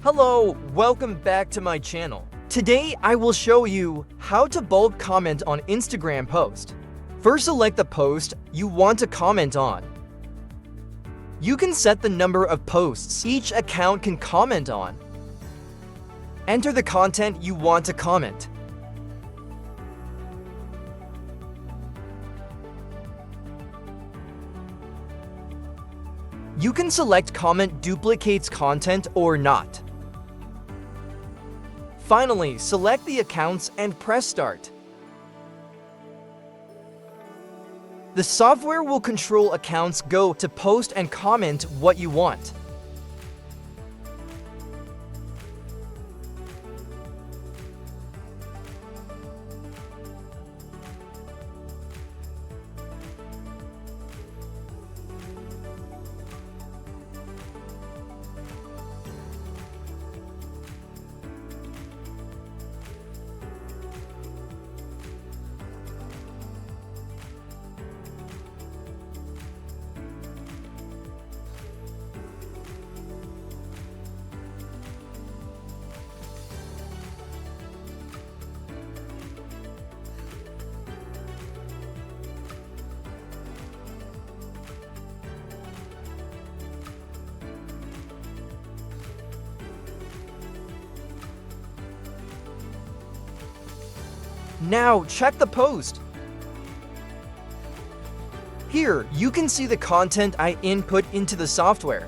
Hello, welcome back to my channel. Today I will show you how to bulk comment on Instagram post. First, select the post you want to comment on. You can set the number of posts each account can comment on. Enter the content you want to comment. You can select comment duplicates content or not. Finally, select the accounts and press start. The software will control accounts go to post and comment what you want. Now, check the post. Here, you can see the content I input into the software.